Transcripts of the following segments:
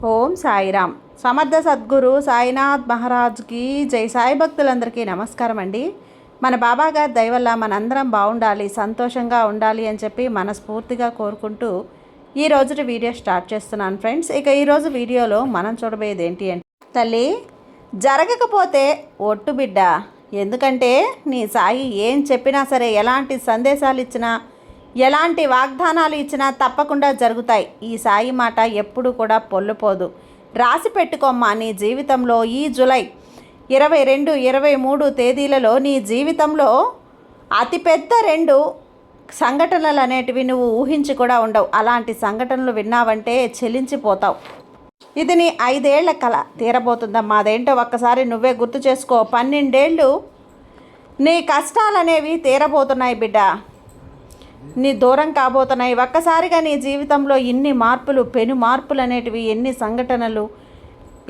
ఓం సాయిరామ్. సమర్థ సద్గురు సాయినాథ్ మహారాజ్కి జై. సాయి భక్తులందరికీ నమస్కారం అండి. మన బాబా గారి దయ వల్ల మనందరం బాగుండాలి, సంతోషంగా ఉండాలి అని చెప్పి మనస్ఫూర్తిగా కోరుకుంటూ ఈ రోజు వీడియో స్టార్ట్ చేస్తున్నాను ఫ్రెండ్స్. ఇక ఈరోజు వీడియోలో మనం చూడబోయేది ఏంటి అంటే, తల్లి జరగకపోతే ఒట్టు బిడ్డ. ఎందుకంటే నీ సాయి ఏం చెప్పినా సరే, ఎలాంటి సందేశాలు ఇచ్చినా, ఎలాంటి వాగ్దానాలు ఇచ్చినా తప్పకుండా జరుగుతాయి. ఈ సాయి మాట ఎప్పుడు కూడా పొల్లుపోదు. రాసి పెట్టుకోమ్మా, నీ జీవితంలో ఈ జూలై 22, 23 తేదీలలో నీ జీవితంలో అతిపెద్ద 2 సంఘటనలు అనేటివి నువ్వు ఊహించి కూడా ఉండవు. అలాంటి సంఘటనలు విన్నావంటే చెలించిపోతావు. ఇది నీ 5 ఏళ్ల కళ తీరబోతుందమ్మా. అదేంటో ఒక్కసారి నువ్వే గుర్తు చేసుకో. 12 ఏళ్ళు నీ కష్టాలనేవి తీరబోతున్నాయి బిడ్డ. నీ దూరం కాబోతున్నాయి. ఒక్కసారిగా నీ జీవితంలో ఇన్ని మార్పులు, పెను మార్పులు అనేటివి, ఎన్ని సంఘటనలు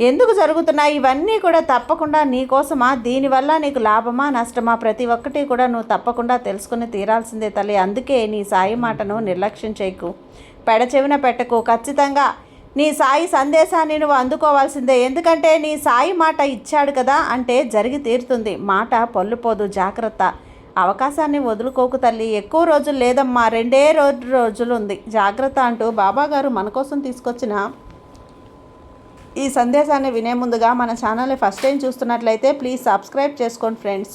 ఎందుకు జరుగుతున్నాయి? ఇవన్నీ కూడా తప్పకుండా నీ కోసమా? దీనివల్ల నీకు లాభమా నష్టమా? ప్రతి ఒక్కటి కూడా నువ్వు తప్పకుండా తెలుసుకుని తీరాల్సిందే తల్లి. అందుకే నీ సాయి మాటను నిర్లక్ష్యం చేయకు, పెడచెవిన పెట్టకు. ఖచ్చితంగా నీ సాయి సందేశాన్ని నువ్వు అందుకోవాల్సిందే. ఎందుకంటే నీ సాయి మాట ఇచ్చాడు కదా అంటే జరిగి తీరుతుంది. మాట పొల్లుపోదు. జాగ్రత్త. అవకాశాన్ని వదులుకోకు తల్లి. ఎక్కువ రోజులు లేదమ్మా, 2 రోజులు ఉంది. జాగ్రత్త అంటూ బాబాగారు మన కోసం తీసుకొచ్చిన ఈ సందేశాన్ని వినే ముందుగా మన ఛానల్ని ఫస్ట్ టైం చూస్తున్నట్లయితే ప్లీజ్ సబ్స్క్రైబ్ చేసుకోండి ఫ్రెండ్స్.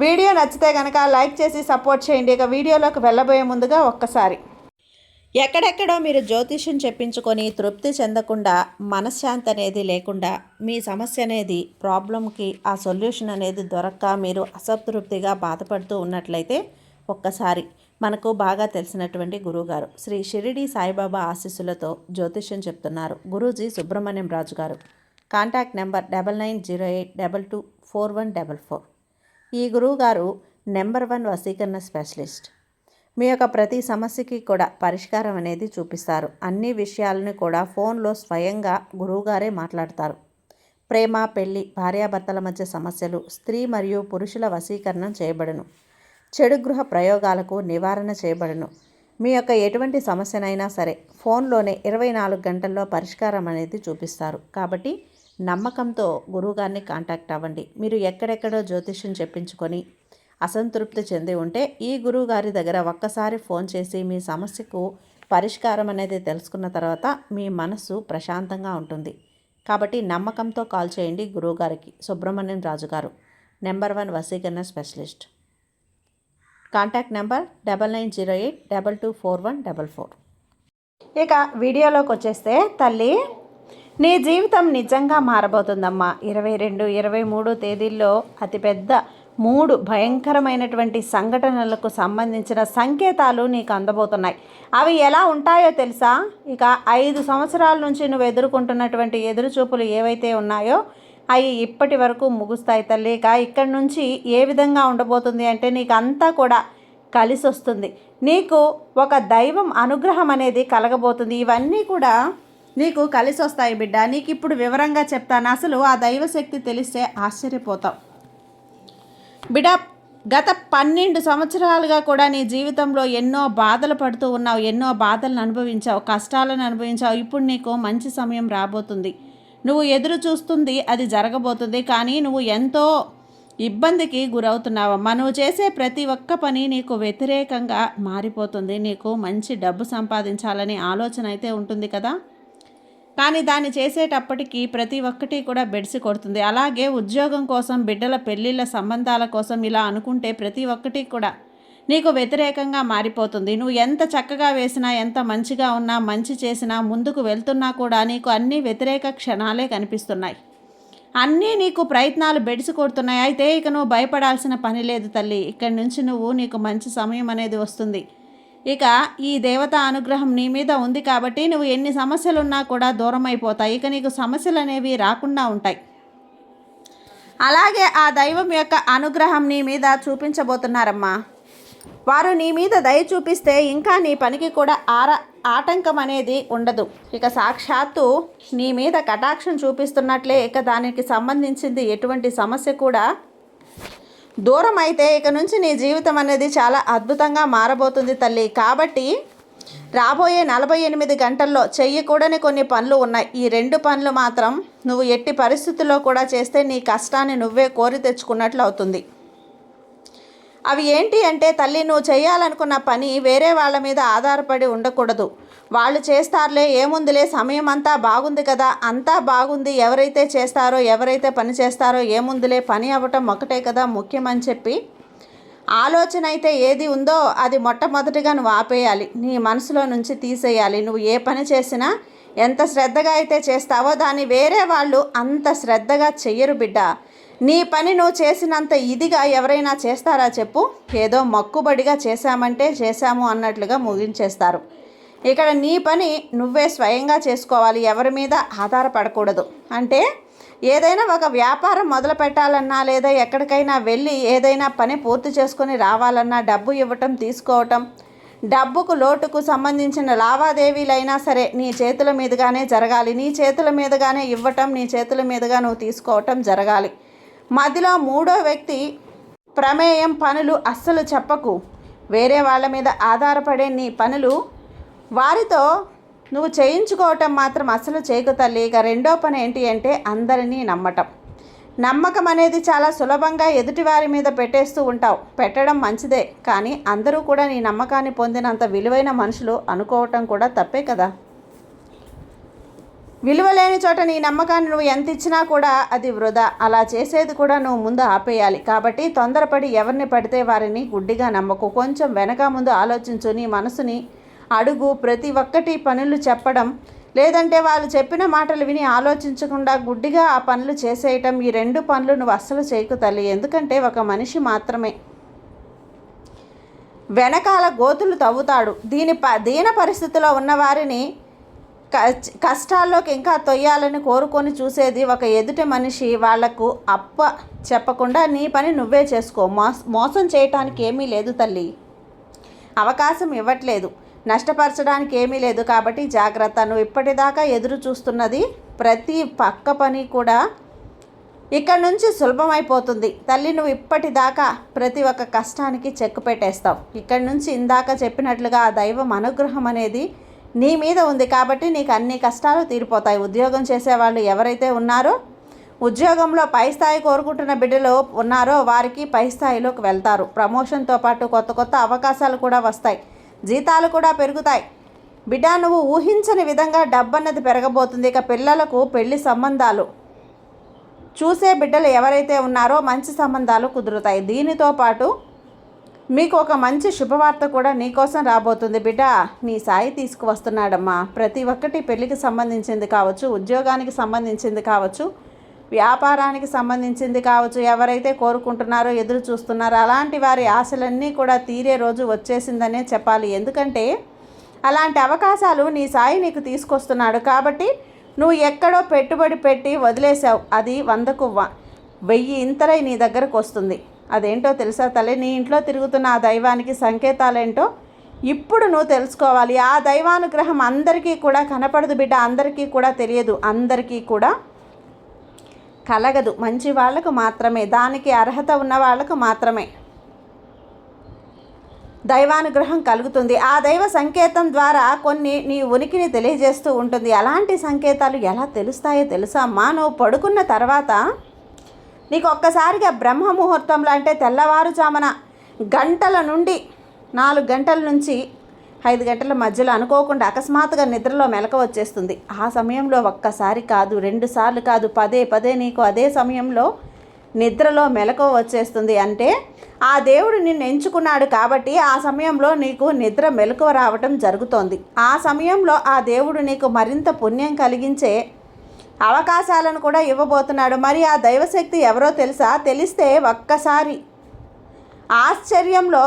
వీడియో నచ్చితే కనుక లైక్ చేసి సపోర్ట్ చేయండి. ఇక వీడియోలోకి వెళ్ళబోయే ముందుగా ఒక్కసారి, ఎక్కడెక్కడో మీరు జ్యోతిష్యం చెప్పించుకొని తృప్తి చెందకుండా, మనశ్శాంతి అనేది లేకుండా, మీ సమస్య అనేది, ప్రాబ్లంకి ఆ సొల్యూషన్ అనేది దొరక్క మీరు అసంతృప్తిగా బాధపడుతూ ఉన్నట్లయితే ఒక్కసారి మనకు బాగా తెలిసినటువంటి గురువుగారు శ్రీ షిరిడి సాయిబాబా ఆశీస్సులతో జ్యోతిష్యం చెప్తున్నారు గురూజీ సుబ్రహ్మణ్యం రాజు గారు. Contact number 9908224144. ఈ గురువుగారు నెంబర్ 1 వశీకరణ స్పెషలిస్ట్. మీ యొక్క ప్రతి సమస్యకి కూడా పరిష్కారం అనేది చూపిస్తారు. అన్ని విషయాలను కూడా ఫోన్లో స్వయంగా గురువుగారే మాట్లాడతారు. ప్రేమ, పెళ్లి, భార్యాభర్తల మధ్య సమస్యలు, స్త్రీ మరియు పురుషుల వశీకరణం చేయబడును. చెడు గృహ ప్రయోగాలకు నివారణ చేయబడును. మీ యొక్క ఎటువంటి సమస్యనైనా సరే ఫోన్లోనే 24 గంటల్లో పరిష్కారం అనేది చూపిస్తారు. కాబట్టి నమ్మకంతో గురువుగారిని కాంటాక్ట్ అవ్వండి. మీరు ఎక్కడెక్కడో జ్యోతిష్యం చెప్పించుకొని అసంతృప్తి చెంది ఉంటే ఈ గురువు గారి దగ్గర ఒక్కసారి ఫోన్ చేసి మీ సమస్యకు పరిష్కారం అనేది తెలుసుకున్న తర్వాత మీ మనస్సు ప్రశాంతంగా ఉంటుంది. కాబట్టి నమ్మకంతో కాల్ చేయండి గురువుగారికి. సుబ్రహ్మణ్యం రాజు గారు, నెంబర్ 1 వశీకరణ స్పెషలిస్ట్. Contact number 9908224144. ఇక వీడియోలోకి వచ్చేస్తే, తల్లి నీ జీవితం నిజంగా మారబోతుందమ్మా. 22, 23 తేదీల్లో అతిపెద్ద 3 భయంకరమైనటువంటి సంఘటనలకు సంబంధించిన సంకేతాలు నీకు అందబోతున్నాయి. అవి ఎలా ఉంటాయో తెలుసా? ఇక 5 సంవత్సరాల నుంచి నువ్వు ఎదుర్కొంటున్నటువంటి ఎదురుచూపులు ఏవైతే ఉన్నాయో అవి ఇప్పటి వరకు ముగుస్తాయి తల్లి. ఇక ఇక్కడి నుంచి ఏ విధంగా ఉండబోతుంది అంటే, నీకు అంతా కూడా కలిసి వస్తుంది. నీకు ఒక దైవం అనుగ్రహం అనేది కలగబోతుంది. ఇవన్నీ కూడా నీకు కలిసి వస్తాయి బిడ్డ. నీకు ఇప్పుడు వివరంగా చెప్తాను. అసలు ఆ దైవశక్తి తెలిస్తే ఆశ్చర్యపోతావు బిడ్డ. గత 12 సంవత్సరాలుగా కూడా నీ జీవితంలో ఎన్నో బాధలు పడుతూ ఉన్నావు, ఎన్నో బాధలను అనుభవించావు, కష్టాలను అనుభవించావు. ఇప్పుడు నీకు మంచి సమయం రాబోతుంది. నువ్వు ఎదురు చూస్తుంది అది జరగబోతుంది. కానీ నువ్వు ఎంతో ఇబ్బందికి గురవుతున్నావమ్మా. నువ్వు చేసే ప్రతి ఒక్క పని నీకు వ్యతిరేకంగా మారిపోతుంది. నీకు మంచి డబ్బు సంపాదించాలనే ఆలోచన అయితే ఉంటుంది కదా, కానీ దాన్ని చేసేటప్పటికీ ప్రతి ఒక్కటి కూడా బెడిసి కొడుతుంది. అలాగే ఉద్యోగం కోసం, బిడ్డల పెళ్ళిళ్ళ సంబంధాల కోసం ఇలా అనుకుంటే ప్రతి ఒక్కటి కూడా నీకు వ్యతిరేకంగా మారిపోతుంది. నువ్వు ఎంత చక్కగా వేసినా, ఎంత మంచిగా ఉన్నా, మంచి చేసినా, ముందుకు వెళ్తున్నా కూడా నీకు అన్ని వ్యతిరేక క్షణాలే కనిపిస్తున్నాయి. అన్నీ నీకు ప్రయత్నాలు బెడిసి కొడుతున్నాయి. అయితే ఇక నువ్వు భయపడాల్సిన పని లేదు తల్లి. ఇక్కడి నుంచి నీకు మంచి సమయం అనేది వస్తుంది. ఇక ఈ దేవత అనుగ్రహం నీ మీద ఉంది కాబట్టి నువ్వు ఎన్ని సమస్యలున్నా కూడా దూరం అయిపోతాయి. ఇక నీకు సమస్యలు అనేవి రాకుండా ఉంటాయి. అలాగే ఆ దైవం యొక్క అనుగ్రహం నీ మీద చూపించబోతున్నారమ్మా. వారు నీ మీద దయ చూపిస్తే ఇంకా నీ పనికి కూడా ఆటంకం అనేది ఉండదు. ఇక సాక్షాత్తు నీ మీద కటాక్షం చూపిస్తున్నట్లే. ఇక దానికి సంబంధించింది ఎటువంటి సమస్య కూడా దూరం అయితే ఇక నుంచి నీ జీవితం అనేది చాలా అద్భుతంగా మారబోతుంది తల్లి. కాబట్టి రాబోయే 48 గంటల్లో చెయ్యకూడని కొన్ని పనులు ఉన్నాయి. ఈ 2 పనులు మాత్రం నువ్వు ఎట్టి పరిస్థితుల్లో కూడా చేస్తే నీ కష్టాన్ని నువ్వే కోరి తెచ్చుకున్నట్లు అవుతుంది. అవి ఏంటి అంటే తల్లి, నువ్వు చేయాలనుకున్న పని వేరే వాళ్ళ మీద ఆధారపడి ఉండకూడదు. వాళ్ళు చేస్తారులే, ఏముందిలే, సమయం అంతా బాగుంది కదా, అంతా బాగుంది, ఎవరైతే చేస్తారో ఎవరైతే పని చేస్తారో ఏముందిలే, పని అవ్వటం ఒకటే కదా ముఖ్యమని చెప్పి ఆలోచన అయితే ఏది ఉందో అది మొట్టమొదటిగా నువ్వు ఆపేయాలి, నీ మనసులో నుంచి తీసేయాలి. నువ్వు ఏ పని చేసినా ఎంత శ్రద్ధగా అయితే చేస్తావో దాన్ని వేరే వాళ్ళు అంత శ్రద్ధగా చెయ్యరు బిడ్డ. నీ పని నువ్వు చేసినంత ఇదిగా ఎవరైనా చేస్తారా చెప్పు? ఏదో మొక్కుబడిగా చేశామంటే చేశాము అన్నట్లుగా ముగించేస్తారు. ఇక్కడ నీ పని నువ్వే స్వయంగా చేసుకోవాలి, ఎవరి మీద ఆధారపడకూడదు. అంటే ఏదైనా ఒక వ్యాపారం మొదలు పెట్టాలన్నా లేదా ఎక్కడికైనా వెళ్ళి ఏదైనా పని పూర్తి చేసుకొని రావాలన్నా డబ్బు ఇవ్వటం తీసుకోవటం, డబ్బుకు లోటుకు సంబంధించిన లావాదేవీలైనా సరే నీ చేతుల మీదుగానే జరగాలి. నీ చేతుల మీదుగానే ఇవ్వటం, నీ చేతుల మీదుగా నువ్వు తీసుకోవటం జరగాలి. మధ్యలో మూడో వ్యక్తి ప్రమేయం పనులు అస్సలు చెప్పకు. వేరే వాళ్ళ మీద ఆధారపడే నీ పనులు వారితో నువ్వు చేయించుకోవటం మాత్రం అసలు చేయకు తల్లి. ఇక రెండో పని ఏంటి అంటే అందరినీ నమ్మటం. నమ్మకం అనేది చాలా సులభంగా ఎదుటివారి మీద పెట్టేస్తూ ఉంటావు. పెట్టడం మంచిదే, కానీ అందరూ కూడా నీ నమ్మకాన్ని పొందినంత విలువైన మనుషులు అనుకోవటం కూడా తప్పే కదా. విలువ లేని చోట నీ నమ్మకాన్ని నువ్వు ఎంత ఇచ్చినా కూడా అది వృధా. అలా చేసేది కూడా నువ్వు ముందు ఆపేయాలి. కాబట్టి తొందరపడి ఎవరిని పడితే వారిని గుడ్డిగా నమ్మకు. కొంచెం వెనక ముందు ఆలోచించు. నీ మనసుని అడుగు. ప్రతి ఒక్కటి పనులు చెప్పడం, లేదంటే వాళ్ళు చెప్పిన మాటలు విని ఆలోచించకుండా గుడ్డిగా ఆ పనులు చేసేయటం, ఈ 2 పనులు నువ్వు అస్సలు చేయకు తల్లి. ఎందుకంటే ఒక మనిషి మాత్రమే వెనకాల గోతులు తవ్వుతాడు. దీన పరిస్థితిలో ఉన్నవారిని కష్టాల్లోకి ఇంకా తొయ్యాలని కోరుకొని చూసేది ఒక ఎదుటి మనిషి. వాళ్లకు అప్ప చెప్పకుండా నీ పని నువ్వే చేసుకో. మోసం చేయటానికి ఏమీ లేదు తల్లి. అవకాశం ఇవ్వట్లేదు, నష్టపరచడానికి ఏమీ లేదు. కాబట్టి జాగ్రత్త. నువ్వు ఇప్పటిదాకా ఎదురు చూస్తున్నది ప్రతి పక్క పని కూడా ఇక్కడ నుంచి సులభమైపోతుంది తల్లి. నువ్వు ఇప్పటిదాకా ప్రతి ఒక్క కష్టానికి చెక్కు పెట్టేస్తావు. ఇక్కడి నుంచి ఇందాక చెప్పినట్లుగా ఆ దైవం అనుగ్రహం అనేది నీ మీద ఉంది. కాబట్టి నీకు అన్ని కష్టాలు తీరిపోతాయి. ఉద్యోగం చేసేవాళ్ళు ఎవరైతే ఉన్నారో, ఉద్యోగంలో పై స్థాయి కోరుకుంటున్న బిడ్డలు ఉన్నారో వారికి పై స్థాయిలోకి వెళ్తారు. ప్రమోషన్తో పాటు కొత్త కొత్త అవకాశాలు కూడా వస్తాయి, జీతాలు కూడా పెరుగుతాయి. బిడ్డ, నువ్వు ఊహించని విధంగా డబ్బు అన్నది పెరగబోతుంది. ఇక పిల్లలకు పెళ్లి సంబంధాలు చూసే బిడ్డలు ఎవరైతే ఉన్నారో మంచి సంబంధాలు కుదురుతాయి. దీనితో పాటు మీకు ఒక మంచి శుభవార్త కూడా నీకోసం రాబోతుంది బిడ్డ. నీ సాయి తీసుకువస్తున్నాడమ్మా. ప్రతి ఒక్కటి పెళ్లికి సంబంధించింది కావచ్చు, ఉద్యోగానికి సంబంధించింది కావచ్చు, వ్యాపారానికి సంబంధించింది కావచ్చు, ఎవరైతే కోరుకుంటున్నారో ఎదురు చూస్తున్నారో అలాంటి వారి ఆశలన్నీ కూడా తీరే రోజు వచ్చేసిందనే చెప్పాలి. ఎందుకంటే అలాంటి అవకాశాలు నీ సాయి నీకు తీసుకొస్తున్నాడు. కాబట్టి నువ్వు ఎక్కడో పెట్టుబడి పెట్టి వదిలేసావు, అది 100కు 1000 ఇంతరై నీ దగ్గరకు వస్తుంది. అదేంటో తెలుసా తల్లి? నీ ఇంట్లో తిరుగుతున్న ఆ దైవానికి సంకేతాలేంటో ఇప్పుడు నువ్వు తెలుసుకోవాలి. ఆ దైవానుగ్రహం అందరికీ కూడా కనపడదు బిడ్డ, అందరికీ కూడా తెలియదు, అందరికీ కూడా కలగదు. మంచి వాళ్లకు మాత్రమే, దానికి అర్హత ఉన్న వాళ్లకు మాత్రమే దైవానుగ్రహం కలుగుతుంది. ఆ దైవ సంకేతం ద్వారా కొన్ని నీ ఉనికిని తెలియజేస్తూ ఉంటుంది. అలాంటి సంకేతాలు ఎలా తెలుస్తాయో తెలుసా అమ్మా? నువ్వు పడుకున్న తర్వాత నీకు ఒక్కసారిగా బ్రహ్మ ముహూర్తంలో, అంటే తెల్లవారుజామున గంటల నుండి 4 గంటల నుంచి 5 గంటల మధ్యలో అనుకోకుండా అకస్మాత్తుగా నిద్రలో మెలకువ వచ్చేస్తుంది. ఆ సమయంలో ఒక్కసారి కాదు, 2 సార్లు కాదు, పదే నీకు అదే సమయంలో నిద్రలో మెలకువ వచ్చేస్తుంది. అంటే ఆ దేవుడు నిన్ను ఎంచుకున్నాడు కాబట్టి ఆ సమయంలో నీకు నిద్ర మెలకువ రావటం జరుగుతోంది. ఆ సమయంలో ఆ దేవుడు నీకు మరింత పుణ్యం కలిగించే అవకాశాలను కూడా ఇవ్వబోతున్నాడు. మరి ఆ దైవశక్తి ఎవరో తెలుసా? తెలిస్తే ఒక్కసారి ఆశ్చర్యంలో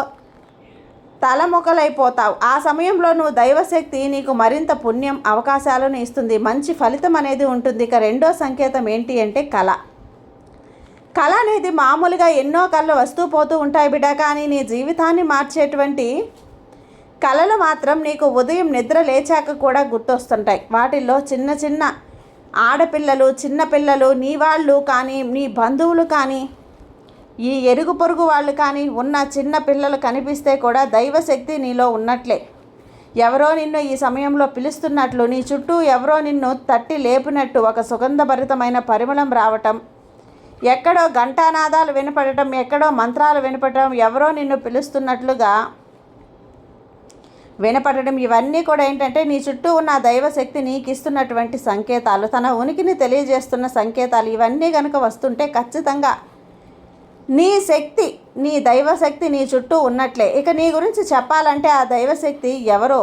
తలముఖలైపోతావు. ఆ సమయంలో నువ్వు దైవశక్తి నీకు మరింత పుణ్యం అవకాశాలను ఇస్తుంది, మంచి ఫలితం అనేది ఉంటుంది. ఇక రెండో సంకేతం ఏంటి అంటే కళ. కళ అనేది మామూలుగా ఎన్నో కళలు వస్తూ పోతూ ఉంటాయి బిడ్డ, కానీ నీ జీవితాన్ని మార్చేటువంటి కళలు మాత్రం నీకు ఉదయం నిద్ర లేచాక కూడా గుర్తొస్తుంటాయి. వాటిల్లో చిన్న చిన్న ఆడపిల్లలు, చిన్నపిల్లలు, నీ వాళ్ళు కానీ, నీ బంధువులు కానీ, ఈ ఎరుగు పొరుగు వాళ్ళు కానీ ఉన్న చిన్న పిల్లలు కనిపిస్తే కూడా దైవశక్తి నీలో ఉన్నట్లే. ఎవరో నిన్ను ఈ సమయంలో పిలుస్తున్నట్లు, నీ చుట్టూ ఎవరో నిన్ను తట్టి లేపినట్టు ఒక సుగంధభరితమైన పరిమళం రావటం, ఎక్కడో ఘంటానాదాలు వినపడటం, ఎక్కడో మంత్రాలు వినపడటం, ఎవరో నిన్ను పిలుస్తున్నట్లుగా వినపడటం, ఇవన్నీ కూడా ఏంటంటే నీ చుట్టూ ఉన్న దైవశక్తి నీకు ఇస్తున్నటువంటి సంకేతాలు, తన ఉనికిని తెలియజేస్తున్న సంకేతాలు. ఇవన్నీ కనుక వస్తుంటే ఖచ్చితంగా నీ శక్తి, నీ దైవశక్తి నీ చుట్టూ ఉన్నట్లే. ఇక నీ గురించి చెప్పాలంటే ఆ దైవశక్తి ఎవరో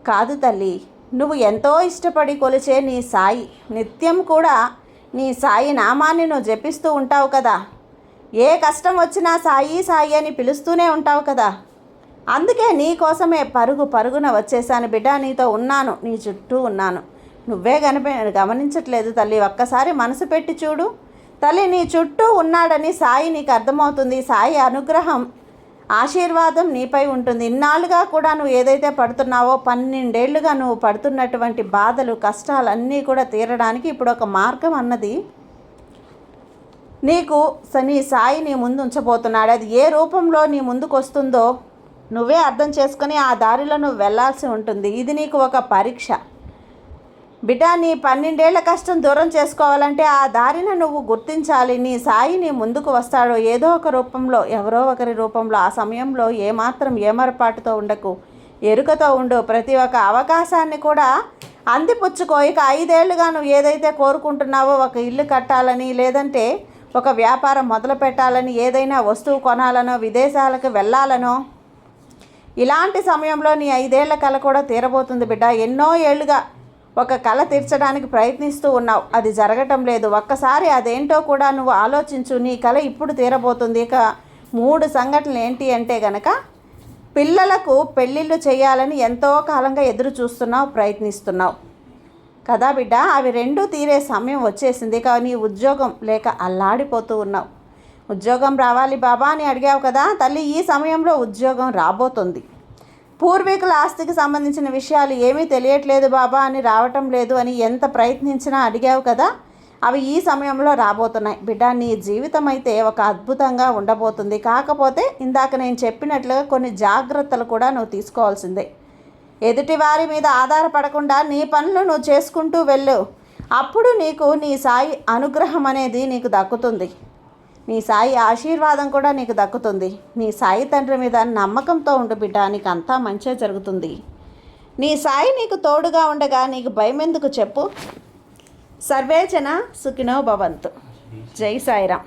కాదు తల్లి, నువ్వు ఎంతో ఇష్టపడి కొలిచే నీ సాయి. నిత్యం కూడా నీ సాయి నామాన్ని నువ్వు జపిస్తూ ఉంటావు కదా. ఏ కష్టం వచ్చినా సాయి సాయి అని పిలుస్తూనే ఉంటావు కదా. అందుకే నీ కోసమే పరుగున వచ్చేసాను బిడ్డ. నీతో ఉన్నాను, నీ చుట్టూ ఉన్నాను. నువ్వే గమనించట్లేదు తల్లి. ఒక్కసారి మనసు పెట్టి చూడు తల్లి, నీ చుట్టూ ఉన్నాడని సాయి నీకు అర్థమవుతుంది. సాయి అనుగ్రహం, ఆశీర్వాదం నీపై ఉంటుంది. ఇన్నాళ్ళుగా కూడా నువ్వు ఏదైతే పడుతున్నావో, 12 ఏళ్ళుగా నువ్వు పడుతున్నటువంటి బాధలు, కష్టాలన్నీ కూడా తీరడానికి ఇప్పుడు ఒక మార్గం అన్నది నీకు నీ సాయి నీ ముందు ఉంచబోతున్నాడు. అది ఏ రూపంలో నీ ముందుకు వస్తుందో నువ్వే అర్థం చేసుకొని ఆ దారిలో నువ్వు వెళ్ళాల్సి ఉంటుంది. ఇది నీకు ఒక పరీక్ష బిడ్డ. నీ 12 ఏళ్ల కష్టం దూరం చేసుకోవాలంటే ఆ దారిని నువ్వు గుర్తించాలి. నీ సాయి నీ ముందుకు వస్తాడో ఏదో ఒక రూపంలో, ఎవరో ఒకరి రూపంలో. ఆ సమయంలో ఏమాత్రం ఏమరపాటుతో ఉండకు, ఎరుకతో ఉండు. ప్రతి ఒక్క అవకాశాన్ని కూడా అందిపుచ్చుకో. ఇక 5 ఏళ్ళుగా నువ్వు ఏదైతే కోరుకుంటున్నావో, ఒక ఇల్లు కట్టాలని, లేదంటే ఒక వ్యాపారం మొదలు పెట్టాలని, ఏదైనా వస్తువు కొనాలనో, విదేశాలకు వెళ్ళాలనో, ఇలాంటి సమయంలో నీ 5 ఏళ్ల కల కూడా తీరబోతుంది బిడ్డ. ఎన్నో ఏళ్ళుగా ఒక కళ తీర్చడానికి ప్రయత్నిస్తూ ఉన్నావు, అది జరగటం లేదు. ఒక్కసారి అదేంటో కూడా నువ్వు ఆలోచించు. నీ కళ ఇప్పుడు తీరబోతుంది. ఇక 3 సంఘటనలు ఏంటి అంటే గనక, పిల్లలకు పెళ్ళిళ్ళు చేయాలని ఎంతో కాలంగా ఎదురు చూస్తున్నావు, ప్రయత్నిస్తున్నావు కదా బిడ్డ. అవి 2 తీరే సమయం వచ్చేసింది. ఇక నీ ఉద్యోగం లేక అల్లాడిపోతూ ఉన్నావు. ఉద్యోగం రావాలి బాబా అని అడిగావు కదా తల్లి. ఈ సమయంలో ఉద్యోగం రాబోతుంది. పూర్వీకుల ఆస్తికి సంబంధించిన విషయాలు ఏమీ తెలియట్లేదు బాబా అని, రావటం లేదు అని ఎంత ప్రయత్నించినా అడిగావు కదా, అవి ఈ సమయంలో రాబోతున్నాయి బిడ్డ. నీ జీవితం అయితే ఒక అద్భుతంగా ఉండబోతుంది. కాకపోతే ఇందాక నేను చెప్పినట్లుగా కొన్ని జాగ్రత్తలు కూడా నువ్వు తీసుకోవాల్సిందే. ఎదుటి వారి మీద ఆధారపడకుండా నీ పనులు నువ్వు చేసుకుంటూ వెళ్ళు. అప్పుడు నీకు నీ సాయి అనుగ్రహం అనేది నీకు దక్కుతుంది. నీ సాయి ఆశీర్వాదం కూడా నీకు దక్కుతుంది. నీ సాయి తండ్రి మీద నమ్మకంతో ఉండు బిడ్డ, నీకు అంతా మంచే జరుగుతుంది. నీ సాయి నీకు తోడుగా ఉండగా నీకు భయం ఎందుకు చెప్పు. సర్వేజన సుఖినో భవంతు. జై సాయిరామ్.